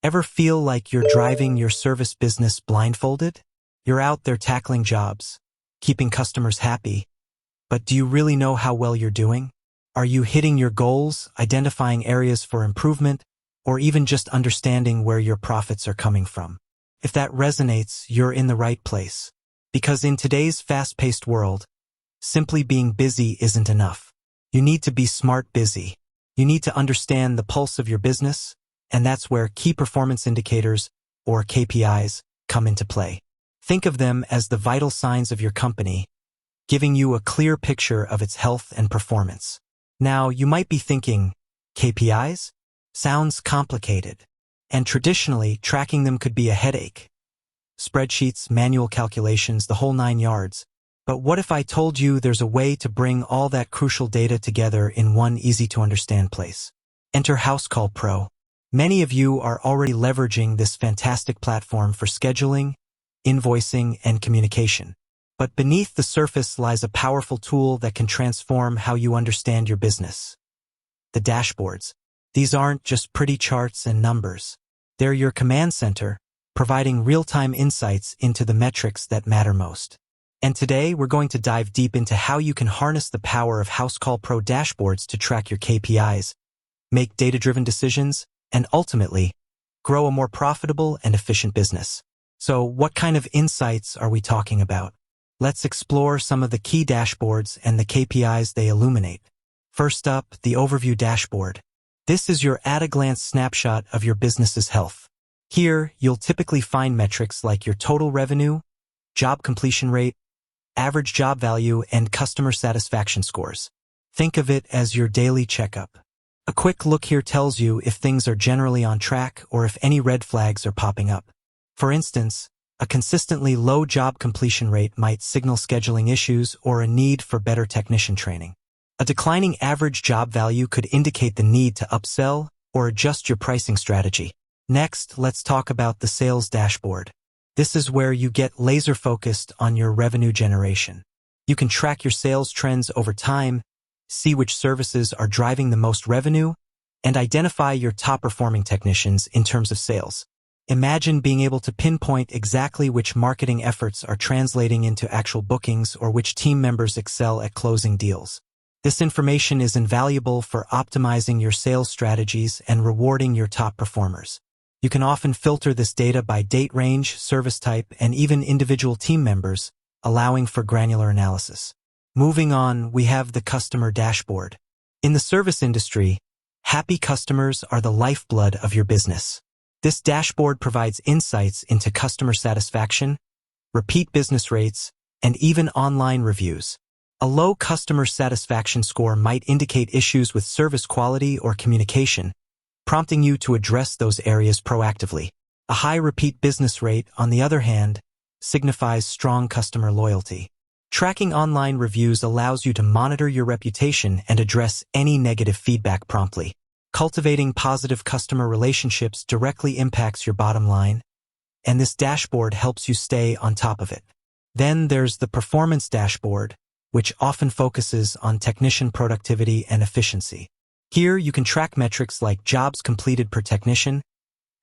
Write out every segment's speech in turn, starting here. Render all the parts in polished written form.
Ever feel like you're driving your service business blindfolded? You're out there tackling jobs, keeping customers happy, but do you really know how well you're doing? Are you hitting your goals, identifying areas for improvement, or even just understanding where your profits are coming from? If that resonates, you're in the right place. Because in today's fast-paced world, simply being busy isn't enough. You need to be smart busy. You need to understand the pulse of your business, and that's where key performance indicators, or KPIs, come into play. Think of them as the vital signs of your company, giving you a clear picture of its health and performance. Now, you might be thinking, KPIs? Sounds complicated. And traditionally, tracking them could be a headache. Spreadsheets, manual calculations, the whole 9 yards. But what if I told you there's a way to bring all that crucial data together in one easy-to-understand place? Enter Housecall Pro. Many of you are already leveraging this fantastic platform for scheduling, invoicing, and communication. But beneath the surface lies a powerful tool that can transform how you understand your business. The dashboards. These aren't just pretty charts and numbers. They're your command center, providing real-time insights into the metrics that matter most. And today, we're going to dive deep into how you can harness the power of Housecall Pro dashboards to track your KPIs, make data-driven decisions, and ultimately, grow a more profitable and efficient business. So, what kind of insights are we talking about? Let's explore some of the key dashboards and the KPIs they illuminate. First up, the Overview Dashboard. This is your at-a-glance snapshot of your business's health. Here, you'll typically find metrics like your total revenue, job completion rate, average job value, and customer satisfaction scores. Think of it as your daily checkup. A quick look here tells you if things are generally on track or if any red flags are popping up. For instance, a consistently low job completion rate might signal scheduling issues or a need for better technician training. A declining average job value could indicate the need to upsell or adjust your pricing strategy. Next, let's talk about the Sales Dashboard. This is where you get laser-focused on your revenue generation. You can track your sales trends over time, see which services are driving the most revenue, and identify your top-performing technicians in terms of sales. Imagine being able to pinpoint exactly which marketing efforts are translating into actual bookings or which team members excel at closing deals. This information is invaluable for optimizing your sales strategies and rewarding your top performers. You can often filter this data by date range, service type, and even individual team members, allowing for granular analysis. Moving on, we have the Customer Dashboard. In the service industry, happy customers are the lifeblood of your business. This dashboard provides insights into customer satisfaction, repeat business rates, and even online reviews. A low customer satisfaction score might indicate issues with service quality or communication, prompting you to address those areas proactively. A high repeat business rate, on the other hand, signifies strong customer loyalty. Tracking online reviews allows you to monitor your reputation and address any negative feedback promptly. Cultivating positive customer relationships directly impacts your bottom line, and this dashboard helps you stay on top of it. Then there's the Performance Dashboard, which often focuses on technician productivity and efficiency. Here, you can track metrics like jobs completed per technician,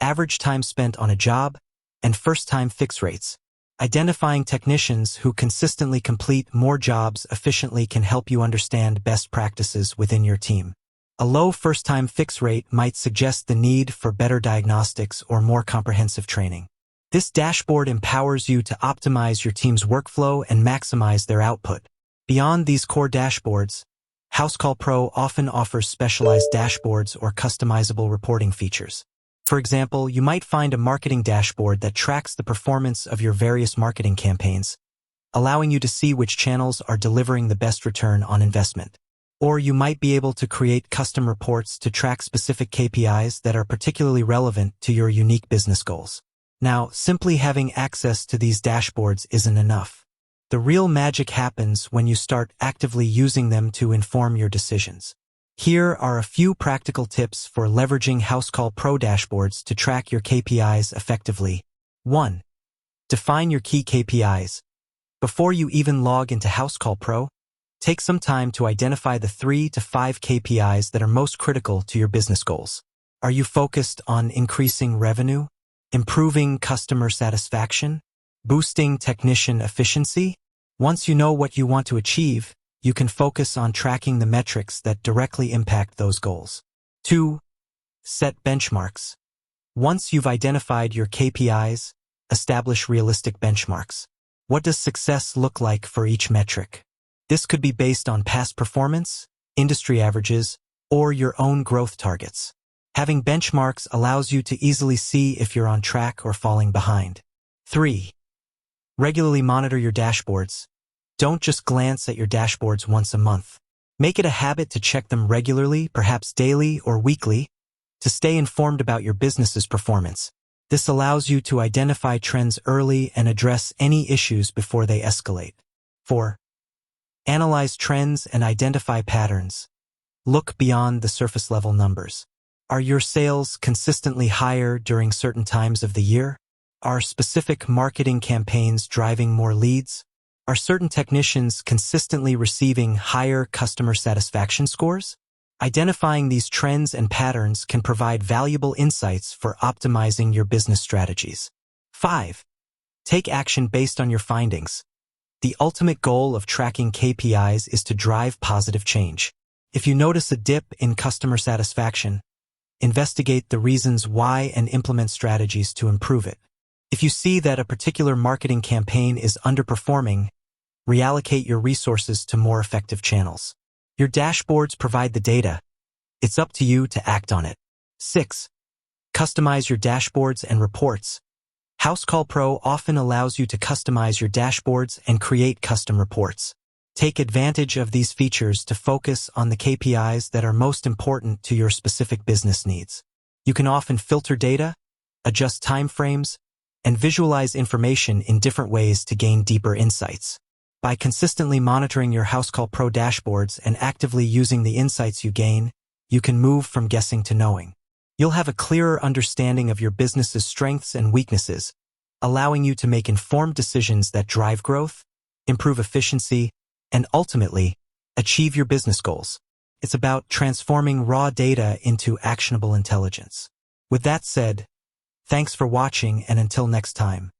average time spent on a job, and first-time fix rates. Identifying technicians who consistently complete more jobs efficiently can help you understand best practices within your team. A low first-time fix rate might suggest the need for better diagnostics or more comprehensive training. This dashboard empowers you to optimize your team's workflow and maximize their output. Beyond these core dashboards, Housecall Pro often offers specialized dashboards or customizable reporting features. For example, you might find a marketing dashboard that tracks the performance of your various marketing campaigns, allowing you to see which channels are delivering the best return on investment. Or you might be able to create custom reports to track specific KPIs that are particularly relevant to your unique business goals. Now, simply having access to these dashboards isn't enough. The real magic happens when you start actively using them to inform your decisions. Here are a few practical tips for leveraging Housecall Pro dashboards to track your KPIs effectively. 1. Define your key KPIs. Before you even log into Housecall Pro, take some time to identify the 3 to 5 KPIs that are most critical to your business goals. Are you focused on increasing revenue, improving customer satisfaction, boosting technician efficiency? Once you know what you want to achieve, you can focus on tracking the metrics that directly impact those goals. 2. Set benchmarks. Once you've identified your KPIs, establish realistic benchmarks. What does success look like for each metric? This could be based on past performance, industry averages, or your own growth targets. Having benchmarks allows you to easily see if you're on track or falling behind. 3. Regularly monitor your dashboards. Don't just glance at your dashboards once a month. Make it a habit to check them regularly, perhaps daily or weekly, to stay informed about your business's performance. This allows you to identify trends early and address any issues before they escalate. 4. Analyze trends and identify patterns. Look beyond the surface-level numbers. Are your sales consistently higher during certain times of the year? Are specific marketing campaigns driving more leads? Are certain technicians consistently receiving higher customer satisfaction scores? Identifying these trends and patterns can provide valuable insights for optimizing your business strategies. 5. Take action based on your findings. The ultimate goal of tracking KPIs is to drive positive change. If you notice a dip in customer satisfaction, investigate the reasons why and implement strategies to improve it. If you see that a particular marketing campaign is underperforming, reallocate your resources to more effective channels. Your dashboards provide the data. It's up to you to act on it. 6. Customize your dashboards and reports. Housecall Pro often allows you to customize your dashboards and create custom reports. Take advantage of these features to focus on the KPIs that are most important to your specific business needs. You can often filter data, adjust timeframes, and visualize information in different ways to gain deeper insights. By consistently monitoring your Housecall Pro dashboards and actively using the insights you gain, you can move from guessing to knowing. You'll have a clearer understanding of your business's strengths and weaknesses, allowing you to make informed decisions that drive growth, improve efficiency, and ultimately, achieve your business goals. It's about transforming raw data into actionable intelligence. With that said, thanks for watching, and until next time.